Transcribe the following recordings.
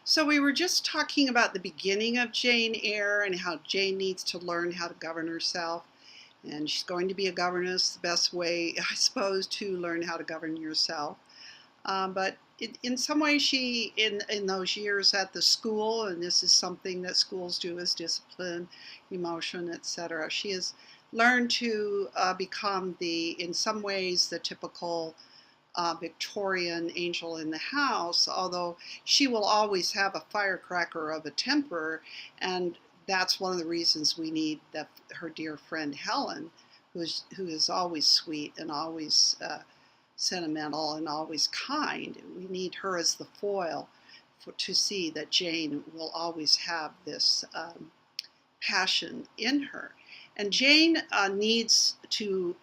So we were just talking about the beginning of Jane Eyre and how Jane needs to learn how to govern herself. And she's going to be a governess, the best way, I suppose, to learn how to govern yourself. But in some ways, in those years at the school, and this is something that schools do, is discipline, emotion, etc. She has learned to become in some ways, the typical Victorian angel in the house, although she will always have a firecracker of a temper, and that's one of the reasons we need her dear friend Helen, who is always sweet and always sentimental and always kind. We need her as the foil to see that Jane will always have this passion in her. And Jane needs to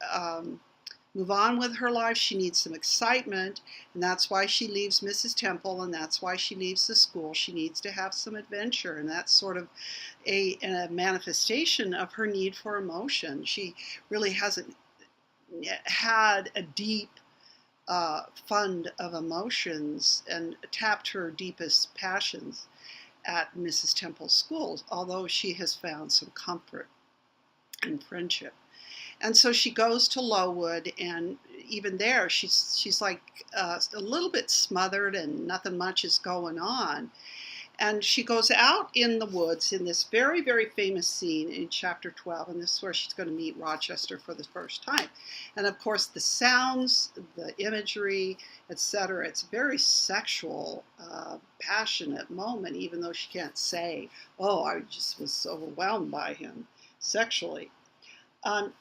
move on with her life. She needs some excitement, and that's why she leaves Mrs. Temple, and that's why she leaves the school. She needs to have some adventure, and that's sort of a manifestation of her need for emotion. She really hasn't had a deep fund of emotions and tapped her deepest passions at Mrs. Temple's schools, although she has found some comfort and friendship. And so she goes to Lowood, and even there, she's like a little bit smothered, and nothing much is going on. And she goes out in the woods in this very, very famous scene in chapter 12, and this is where she's going to meet Rochester for the first time. And of course, the sounds, the imagery, etc. It's a very sexual, passionate moment, even though she can't say, "Oh, I just was overwhelmed by him sexually."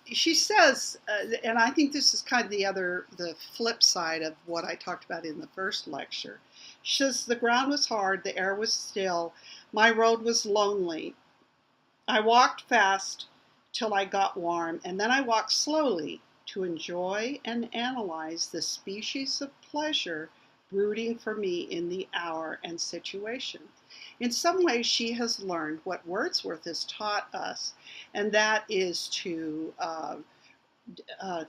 She says, and I think this is kind of the flip side of what I talked about in the first lecture. She says, "The ground was hard, the air was still, my road was lonely. I walked fast till I got warm, and then I walked slowly to enjoy and analyze the species of pleasure brooding for me in the hour and situation." In some ways, she has learned what Wordsworth has taught us, and that is to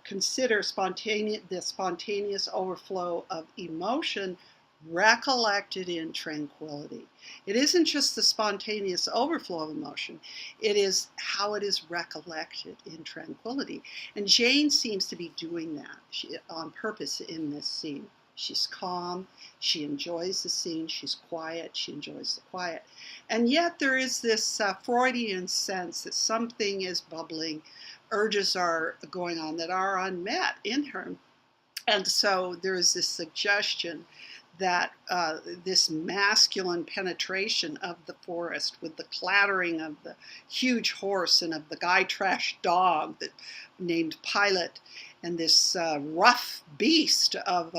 consider the spontaneous overflow of emotion recollected in tranquility. It isn't just the spontaneous overflow of emotion, it is how it is recollected in tranquility. And Jane seems to be doing that on purpose in this scene. She's calm, she enjoys the scene, she's quiet, she enjoys the quiet. And yet there is this Freudian sense that something is bubbling, urges are going on that are unmet in her. And so there is this suggestion that this masculine penetration of the forest with the clattering of the huge horse and of the guy trash dog named Pilot, and this rough beast of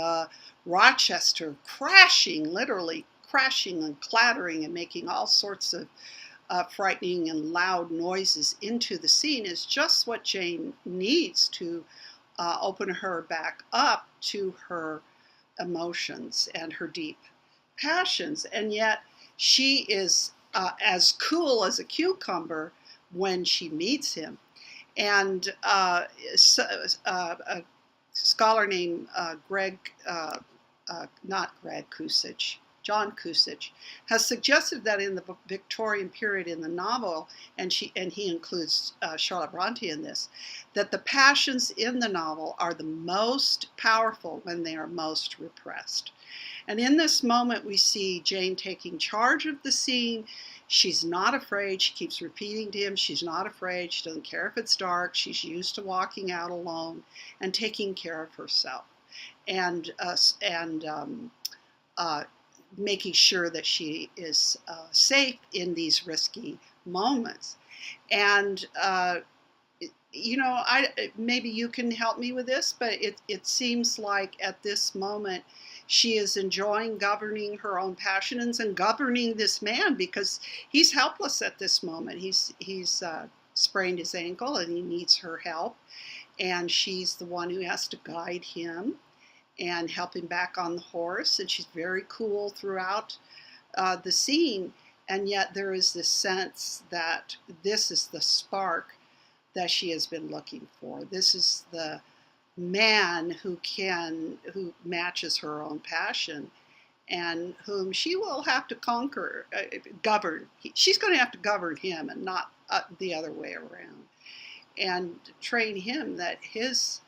Rochester crashing, literally crashing and clattering and making all sorts of frightening and loud noises into the scene is just what Jane needs to open her back up to her emotions and her deep passions. And yet she is as cool as a cucumber when she meets him. And a scholar named John Kusich, has suggested that in the Victorian period in the novel, and he includes Charlotte Bronte in this, that the passions in the novel are the most powerful when they are most repressed. And in this moment, we see Jane taking charge of the scene. She's not afraid. She keeps repeating to him, she's not afraid. She doesn't care if it's dark. She's used to walking out alone and taking care of herself, and making sure that she is safe in these risky moments. And maybe you can help me with this, but it seems like at this moment she is enjoying governing her own passions and governing this man, because he's helpless at this moment. He's sprained his ankle and he needs her help, and she's the one who has to guide him and help him back on the horse. And she's very cool throughout the scene. And yet there is this sense that this is the spark that she has been looking for. This is the man who matches her own passion. and whom she will have to conquer, govern. She's going to have to govern him and not the other way around, and train him that his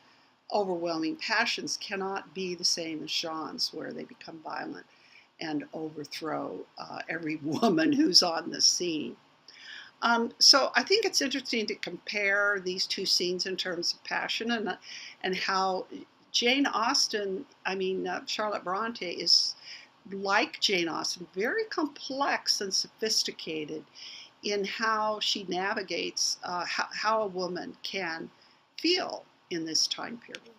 overwhelming passions cannot be the same as Jean's, where they become violent and overthrow every woman who's on the scene. So I think it's interesting to compare these two scenes in terms of passion and how Jane Austen, Charlotte Bronte is like Jane Austen, very complex and sophisticated in how she navigates how a woman can feel in this time period.